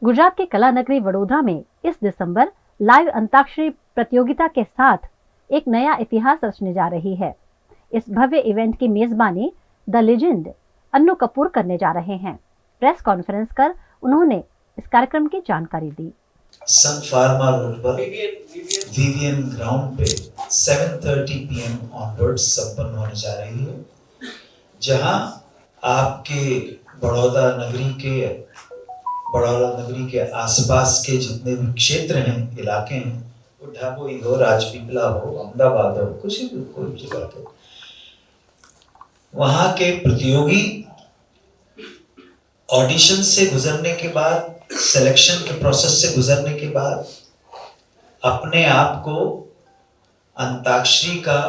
गुजरात के कला नगरी वडोदरा में इस दिसंबर लाइव अंताक्षरी प्रतियोगिता के साथ एक नया इतिहास रचने जा रही है। इस भव्य इवेंट की मेजबानी द लेजेंड अन्नू कपूर करने जा रहे हैं। प्रेस कॉन्फ्रेंस कर उन्होंने इस कार्यक्रम की जानकारी दी। सन फार्मा रोड पर वीवीएन ग्राउंड पे 7:30 PM ऑनवर्ड्स संपन्न होने जा रही है, जहां आपके बड़ौदा नगरी के आसपास के जितने भी क्षेत्र हैं, इलाके हैं, वो ढाबोई हो, राजपीपला हो, अहमदाबाद हो, कुछ भी कोई भी जगह के, वहां के प्रतियोगी ऑडिशन से गुजरने के बाद, सिलेक्शन के प्रोसेस से गुजरने के बाद अपने आप को अंताक्षरी का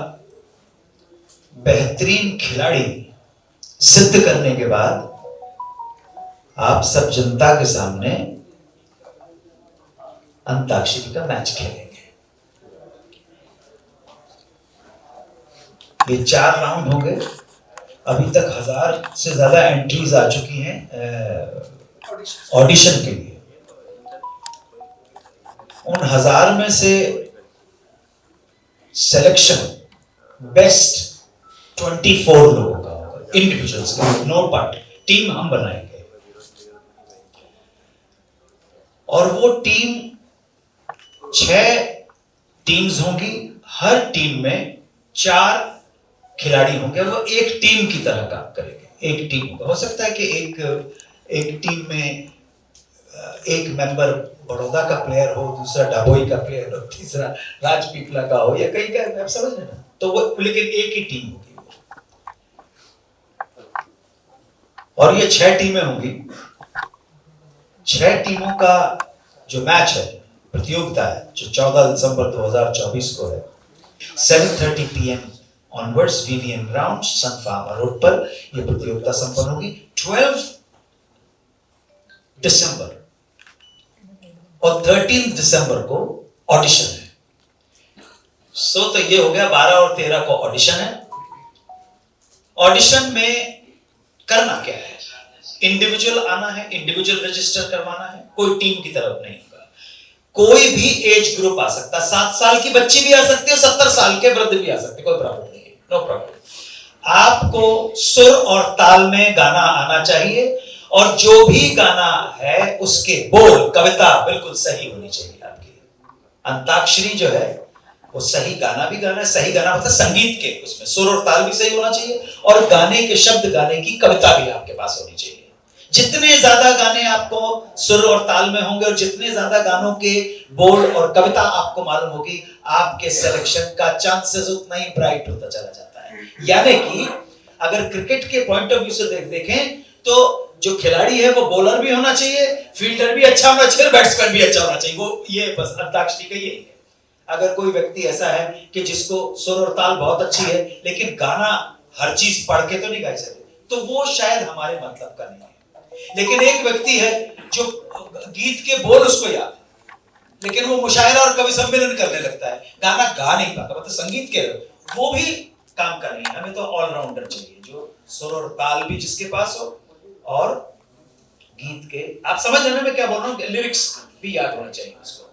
बेहतरीन खिलाड़ी सिद्ध करने के बाद आप सब जनता के सामने अंताक्षरी का मैच खेलेंगे। ये 4 राउंड होंगे। अभी तक 1000 से ज्यादा एंट्रीज आ चुकी हैं ऑडिशन के लिए। उन 1000 में से सिलेक्शन बेस्ट 24 लोगों का होगा, इंडिविजुअल्स का, नो पार्टी। टीम हम बनाएंगे और वो टीम 6 टीम्स होंगी। हर टीम में 4 खिलाड़ी होंगे। वो एक टीम की तरह काम करेंगे। एक टीम होगा। हो सकता है कि एक टीम में एक मेंबर बड़ौदा का प्लेयर हो, दूसरा ढाबोई का प्लेयर हो, तीसरा राजपीपला का हो, या कहीं का, आप समझ रहे ना? तो वो लेकिन एक ही टीम होगी और ये 6 टीमें होंगी। 6 टीमों का जो मैच है, प्रतियोगिता है, जो 14 दिसंबर 2024 को है, 7:30 PM ऑनवर्ड्स वीवीएन ग्राउंड सन फार्मा रोड पर यह प्रतियोगिता संपन्न होगी। 12 दिसंबर और 13 दिसंबर को ऑडिशन है। तो ये हो गया 12 और 13 को ऑडिशन है। ऑडिशन में करना क्या है? इंडिविजुअल आना है, इंडिविजुअल रजिस्टर करवाना है, कोई टीम की तरफ नहीं होगा। कोई भी एज ग्रुप आ सकता है। 7 साल की बच्ची भी आ सकती है, 70 साल के वृद्ध भी आ सकते, कोई प्रॉब्लम नहीं है, नो प्रॉब्लम। आपको सुर और ताल में गाना आना चाहिए और जो भी गाना है उसके बोल, कविता बिल्कुल सही होनी चाहिए आपकी। अंताक्षरी जो है वो सही गाना भी गाना है। सही गाना मतलब संगीत के, उसमें सुर और ताल भी सही होना चाहिए और गाने के शब्द, गाने की कविता भी आपके पास होनी चाहिए। जितने ज्यादा गाने आपको सुर और ताल में होंगे और जितने ज्यादा गानों के बोल और कविता आपको मालूम होगी, आपके सिलेक्शन का चांसेस उतना ही ब्राइट होता चला जाता है। यानी कि अगर क्रिकेट के पॉइंट ऑफ व्यू से देखें तो जो खिलाड़ी है वो बॉलर भी होना चाहिए, फील्डर भी अच्छा होना चाहिए, बैट्समैन भी अच्छा होना चाहिए। वो ये बस अंताक्षरी का यही है। अगर कोई व्यक्ति ऐसा है कि जिसको सुर और ताल बहुत अच्छी है लेकिन गाना हर चीज पढ़ के तो नहीं गा सकते, तो वो शायद हमारे मतलब का नहीं है। लेकिन एक व्यक्ति है जो गीत के बोल उसको याद है लेकिन वो मुशायरा और कवि सम्मेलन करने लगता है, गाना गा नहीं पाता, मतलब संगीत के वो भी काम कर रही है। हमें तो ऑलराउंडर चाहिए, जो सुर और ताल भी जिसके पास हो और गीत के, आप समझ रहे हैं मैं क्या बोल रहा हूँ, लिरिक्स भी याद होने चाहिए उसको।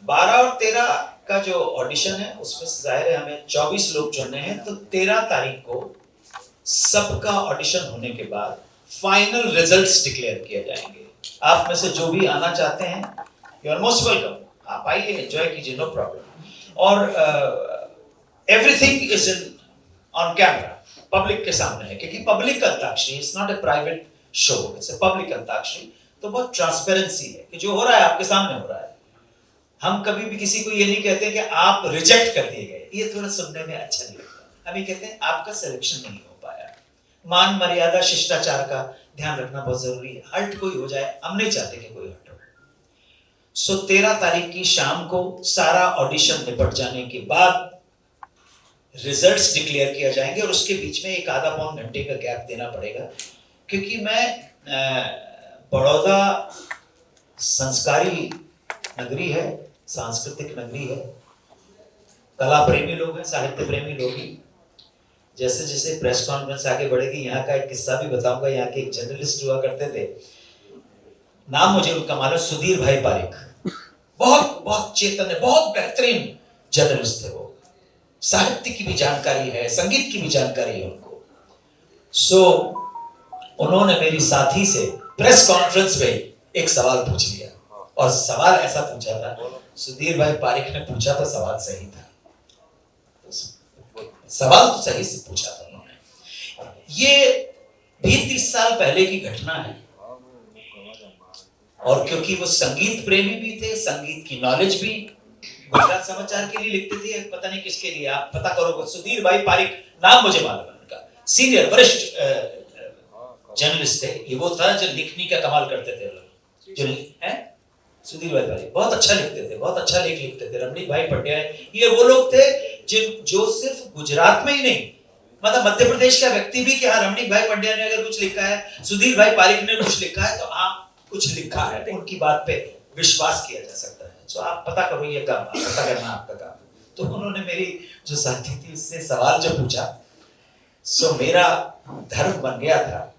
12 और 13 का जो ऑडिशन है उसमें जाहिर है हमें 24 लोग चुनने हैं। तो 13 तारीख को सबका ऑडिशन होने के बाद फाइनल रिजल्ट्स डिक्लेयर किए जाएंगे। आप में से जो भी आना चाहते हैं, यू आर मोस्ट वेलकम। आप आइए, एंजॉय कीजिए, नो प्रॉब्लम। और everything is in on camera, public के सामने है, क्योंकि public antakshari is not a private show, it's a public antakshari. तो बहुत ट्रांसपेरेंसी है कि जो हो रहा है आपके सामने हो रहा है। हम कभी भी किसी को ये नहीं कहते कि आप रिजेक्ट कर दिए गए, ये थोड़ा सुनने में अच्छा नहीं लगता। हम ये कहते हैं आपका सिलेक्शन नहीं हो पाया। मान मर्यादा शिष्टाचार का ध्यान रखना बहुत जरूरी है। हर्ट कोई हो जाए, हम नहीं चाहते कि कोई हर्ट हो। सो 13 तारीख की शाम को सारा ऑडिशन निपट जाने के बाद रिजल्ट्स डिक्लेयर किया जाएंगे और उसके बीच में एक आधा पौन घंटे का गैप देना पड़ेगा, क्योंकि मैं बड़ौदा संस्कारी नगरी है, सांस्कृतिक नगरी है, कला प्रेमी लोग हैं, साहित्य प्रेमी लोग हैं। जैसे जैसे प्रेस कॉन्फ्रेंस आगे बढ़ेगी, यहाँ का एक किस्सा भी बताऊंगा। यहाँ के एक जर्नलिस्ट हुआ करते थे नाम मुझे उनका मालूम, सुधीर भाई पारिक। बहुत बहुत चेतन, बहुत बेहतरीन जर्नलिस्ट थे वो। साहित्य की भी जानकारी है, संगीत की भी जानकारी है उनको। उन्होंने मेरी साथी से प्रेस कॉन्फ्रेंस में एक सवाल पूछ लिया, और सवाल ऐसा पूछा था, सुधीर भाई पारिक ने पूछा तो सवाल सही था, सवाल तो सही से पूछा था उन्होंने। ये भी 30 साल पहले की घटना है, और क्योंकि वो संगीत प्रेमी भी थे, संगीत की नॉलेज भी, गुजरात समाचार के लिए लिखते थे, पता नहीं किसके लिए, आप पता करो। सुधीर भाई पारिक नाम मुझे मालूम है उनका, सीनियर वरिष्ठ जर्नलिस्ट थे। ये वो था जो लिखने का कमाल करते थे लोग, जो है सुधीर भाई पारिक, बहुत अच्छा लिखते थे, बहुत अच्छा लेख लिखते थे। रमणीक भाई पंड्या, ये वो लोग थे जो सिर्फ गुजरात में ही नहीं, मतलब मध्य प्रदेश का व्यक्ति भी कि हाँ रमणीक भाई पंड्या ने अगर कुछ लिखा है, सुधीर भाई पारिक ने कुछ लिखा है, तो हाँ कुछ लिखा है, तो उनकी बात पे विश्वास किया जा सकता है। तो आप पता करो, ये काम पता करना आपका काम। तो उन्होंने मेरी जो साथी थी उससे सवाल जो पूछा, सो मेरा धर्म बन गया था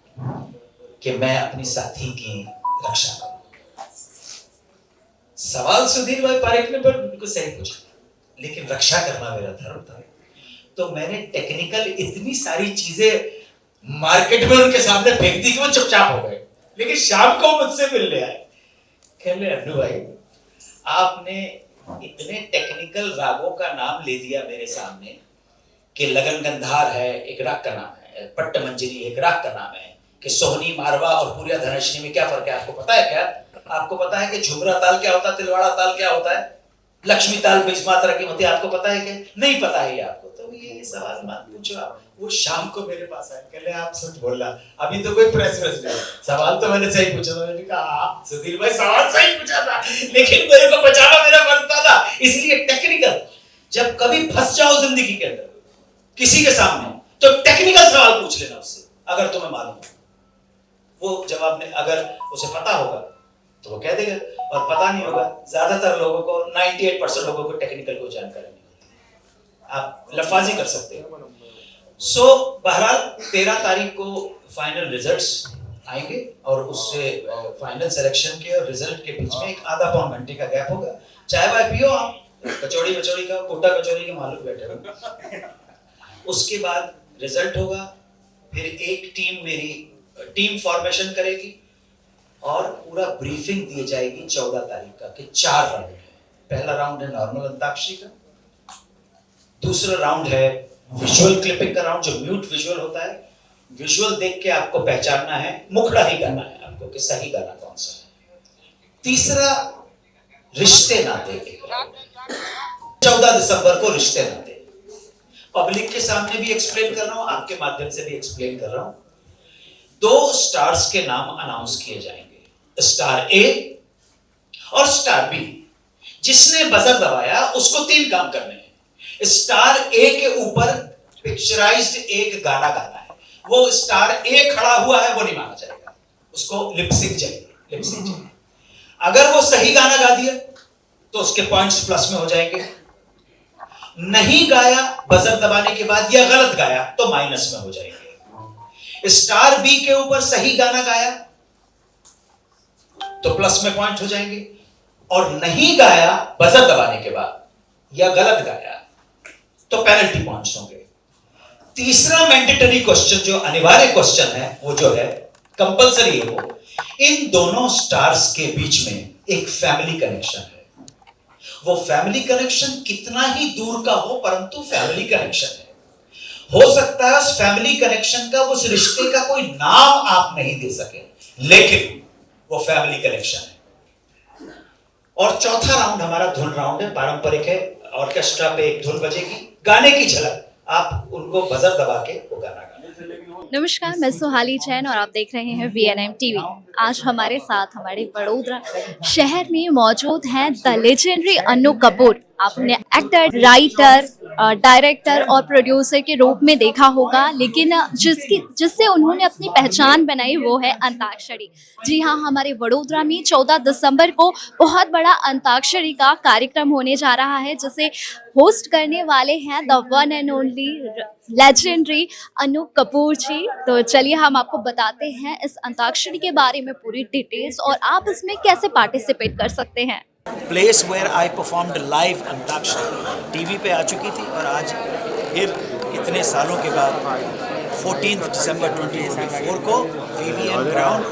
कि मैं अपनी साथी की रक्षा करूं। सवाल सुधीर भाई पारिक ने बिल्कुल सही पूछा, लेकिन रक्षा करना मेरा धर्म था। तो मैंने टेक्निकल इतनी सारी चीजें मार्केट में उनके सामने फेंक दी कि वो चुपचाप हो गए। लेकिन शाम को मुझसे मिलने आए, कहने अड्डू भाई आपने इतने टेक्निकल रागों का नाम ले दिया मेरे सामने कि लगन गंधार है एक राग का नाम है, पट्ट मंजरी एक राग का नाम है, कि सोहनी मारवा और पूरिया धनश्री में क्या फर्क है आपको पता है क्या? आपको पता है कि झुमरा ताल क्या होता है, तिलवाड़ा ताल क्या होता है, लक्ष्मी ताल बीज मात्रा की मती आपको पता है क्या? नहीं पता है ये आपको। तो ये सवाल मत पूछो आप। वो शाम को मेरे पास आए, कहले आप सच बोलना, अभी तो कोई प्रेस नहीं, सवाल तो मैंने सही पूछा था। मैंने कहा सुधीर भाई सवाल सही पूछा था, लेकिन मेरे को बचाना मेरा फर्ज था। इसलिए टेक्निकल, जब कभी फंस जाओ जिंदगी के अंदर किसी के सामने, तो टेक्निकल सवाल पूछ लेना उससे, अगर तुम्हें मालूम हो। वो जवाब में अगर उसे पता होगा तो वो कह देगा, और पता नहीं होगा, ज्यादातर लोगों को 98% लोगों को टेक्निकल को जानकारी नहीं होती, आप लफाजी कर सकते हो। बहरहाल 13 तारीख को फाइनल रिजल्ट्स आएंगे, और उससे फाइनल सिलेक्शन के और रिजल्ट के बीच में एक आधा पौन घंटे का गैप होगा। चाय वाय पियो आप, कचौड़ी का कोटा कचौड़ी के मालूम बैठे हो। उसके बाद रिजल्ट होगा, फिर एक टीम मेरी टीम फॉर्मेशन करेगी, और पूरा ब्रीफिंग दी जाएगी 14 तारीख का कि 4 राउंड है। पहला राउंड है नॉर्मल अंताक्षरी का, दूसरा राउंड है विजुअल क्लिपिंग का राउंड, जो म्यूट विजुअल होता है। विजुअल देख के आपको पहचानना है, मुखड़ा ही गाना है आपको कि सही गाना कौन सा है। तीसरा रिश्ते नाते, 14 दिसंबर को रिश्ते नाते। पब्लिक के सामने भी एक्सप्लेन कर रहा हूं, आपके माध्यम से भी एक्सप्लेन कर रहा हूं। 2 स्टार्स के नाम अनाउंस किए जाएंगे, स्टार ए और स्टार बी। जिसने बजर दबाया उसको 3 काम करने हैं। स्टार ए के ऊपर पिक्चराइज्ड एक गाना गाना है, वो स्टार ए खड़ा हुआ है वो नहीं माना जाएगा, उसको लिपसिंग चाहिए। अगर वो सही गाना गा दिया तो उसके पॉइंट्स प्लस में हो जाएंगे, नहीं गाया बजर दबाने के बाद या गलत गाया तो माइनस में हो जाएंगे। स्टार बी के ऊपर सही गाना गाया तो प्लस में पॉइंट हो जाएंगे, और नहीं गाया बजर दबाने के बाद या गलत गाया तो पेनल्टी पॉइंट्स होंगे। तीसरा मैंडेटरी क्वेश्चन, जो अनिवार्य क्वेश्चन है, वो जो है कंपलसरी है, वो इन दोनों स्टार्स के बीच में एक फैमिली कनेक्शन है। वो फैमिली कनेक्शन कितना ही दूर का हो, परंतु फैमिली कनेक्शन है। हो सकता है उस फैमिली कनेक्शन का, उस रिश्ते का कोई नाम आप नहीं दे सके, लेकिन वो फैमिली कनेक्शन है। और चौथा राउंड हमारा धुन राउंड है, पारंपरिक है। ऑर्केस्ट्रा पे एक धुन बजेगी, गाने की झलक, आप उनको बजर दबा के वो गाना गाना। नमस्कार, मैं सुहाली जैन और आप देख रहे हैं VNM टीवी। आज हमारे साथ हमारे बड़ोदरा शहर में मौजूद हैं द लेजेंडरी अन्नू कपूर। आपने एक्टर, राइटर, डायरेक्टर और प्रोड्यूसर के रूप में देखा होगा, लेकिन जिससे उन्होंने अपनी पहचान बनाई वो है अंताक्षरी। जी हाँ, हमारे वडोदरा में 14 दिसंबर को बहुत बड़ा अंताक्षरी का कार्यक्रम होने जा रहा है, जिसे होस्ट करने वाले हैं the one and only legendary Anoop Kapoor ji. तो चलिए हम आपको बताते हैं इस अंताक्षरी के बारे में पूरी डिटेल्स और आप इसमें कैसे पार्टिसिपेट कर सकते हैं। Place where I performed live Antakshari TV पे आ चुकी थी और आज फिर इतने सालों के बाद 14 दिसंबर 2024 को VVN ग्राउंड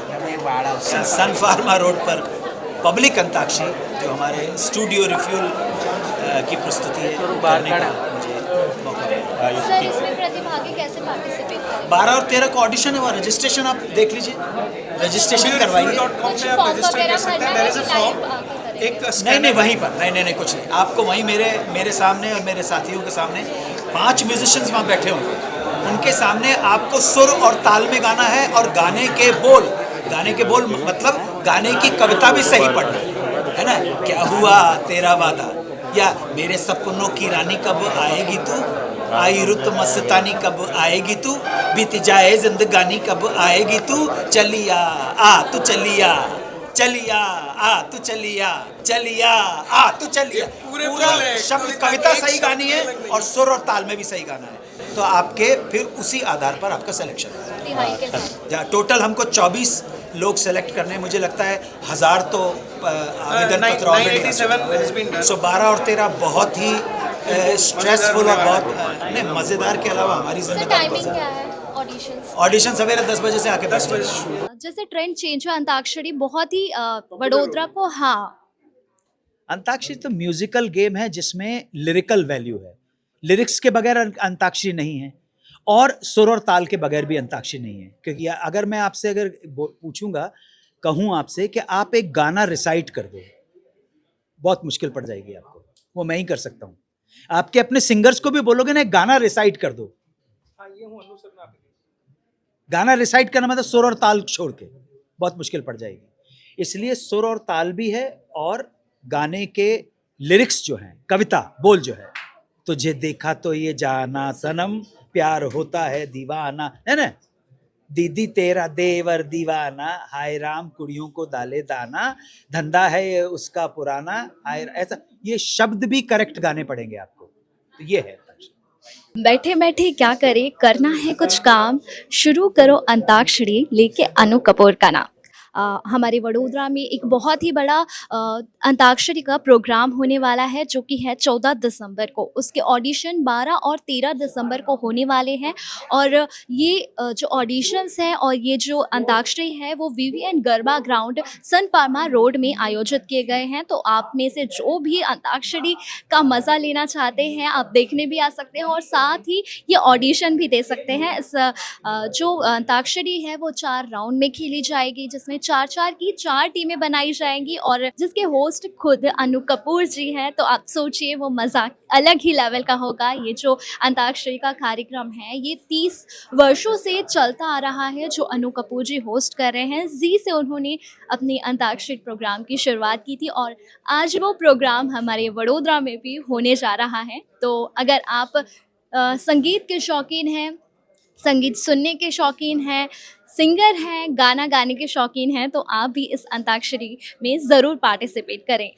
सन फार्मा रोड पर पब्लिक अंताक्षरी जो हमारे स्टूडियो रिफ्यूल की प्रस्तुति है करने का मुझे मौका मिला। सर, इसमें प्रतिभागी कैसे पार्टिसिपेट करें? 12 और 13 को ऑडिशन है, वहाँ रजिस्ट्रेशन आप देख लीजिए, रजिस्ट्रेशन करवाइए। कुछ फॉर्म वगैरह भरना है कि लाइव आके करें? नहीं वहीं पर नहीं कुछ नहीं, आपको वहीं मेरे सामने और मेरे साथियों के सामने 5 म्यूजिशियंस वहाँ बैठे होंगे, उनके सामने आपको सुर और ताल में गाना है और गाने के बोल मतलब गाने की कविता भी सही पढ़ना है ना। क्या हुआ तेरा वादा, या मेरे सपनों की रानी कब आएगी तू, आई रुत मस्तानी कब आएगी तू, बीत जाए जिंदगानी कब आएगी तू, चलिया आ तू चलिया चलिया आ तू चलिया चलिया आ तू चलिया। पूरा शब्द कविता सही गानी है और सुर और ताल में भी सही गाना है, तो आपके फिर उसी आधार पर आपका सिलेक्शन तिहाई के साथ। है। टोटल हमको 24 लोग सेलेक्ट करने हैं, मुझे लगता है 1000 तो आवेदन पत्र ऑलरेडी। सो 12 और 13 बहुत ही स्ट्रेसफुल और बहुत मज़ेदार के अलावा हमारी जिम्मेदारी टाइमिंग क्या है ऑडिशंस? ऑडिशन सवेरे 10 बजे से आके 10 बजे। जैसे ट्रेंड चेंज हुआ, अंताक्षरी बहुत ही वडोदरा को, हाँ, अंताक्षरी तो म्यूजिकल गेम है जिसमें लिरिकल वैल्यू है, लिरिक्स के बगैर अंताक्षरी नहीं है और सुर और ताल के बगैर भी अंताक्षरी नहीं है। क्योंकि अगर मैं आपसे अगर पूछूंगा, कहूँ आपसे कि आप एक गाना रिसाइट कर दो, बहुत मुश्किल पड़ जाएगी आपको, वो मैं ही कर सकता हूँ। आपके अपने सिंगर्स को भी बोलोगे ना एक गाना रिसाइट कर दो, गाना रिसाइट करना मतलब सुर और ताल छोड़ के बहुत मुश्किल पड़ जाएगी। इसलिए सुर और ताल भी है और गाने के लिरिक्स जो हैं, कविता बोल जो है, तुझे देखा तो ये जाना सनम, प्यार होता है दीवाना, है ना, दीदी तेरा देवर दीवाना, हाय राम कुड़ियों को डाले दाना, धंधा है ये उसका पुराना, हाय, ऐसा ये शब्द भी करेक्ट गाने पड़ेंगे आपको। तो ये है बैठे बैठे क्या करे, करना है कुछ काम, शुरू करो अंताक्षरी लेके अनु कपूर का नाम। हमारे वडोदरा में एक बहुत ही बड़ा अंताक्षरी का प्रोग्राम होने वाला है, जो कि है 14 दिसंबर को। उसके ऑडिशन 12 और 13 दिसंबर को होने वाले हैं और ये जो ऑडिशंस हैं और ये जो अंताक्षरी है वो VVN गरबा ग्राउंड सन फार्मा रोड में आयोजित किए गए हैं। तो आप में से जो भी अंताक्षरी का मज़ा लेना चाहते हैं, आप देखने भी आ सकते हैं और साथ ही ये ऑडिशन भी दे सकते हैं। इस जो अंताक्षरी है वो 4 राउंड में खेली जाएगी, जिसमें 4-4 की 4 टीमें बनाई जाएंगी और जिसके होस्ट खुद अनु कपूर जी हैं। तो आप सोचिए वो मज़ा अलग ही लेवल का होगा। ये जो अंताक्षरी का कार्यक्रम है ये 30 वर्षों से चलता आ रहा है, जो अनु कपूर जी होस्ट कर रहे हैं। जी से उन्होंने अपनी अंताक्षरी प्रोग्राम की शुरुआत की थी और आज वो प्रोग्राम हमारे वडोदरा में भी होने जा रहा है। तो अगर आप संगीत के शौकीन हैं, संगीत सुनने के शौकीन हैं, सिंगर हैं, गाना गाने के शौकीन हैं, तो आप भी इस अंताक्षरी में ज़रूर पार्टिसिपेट करें।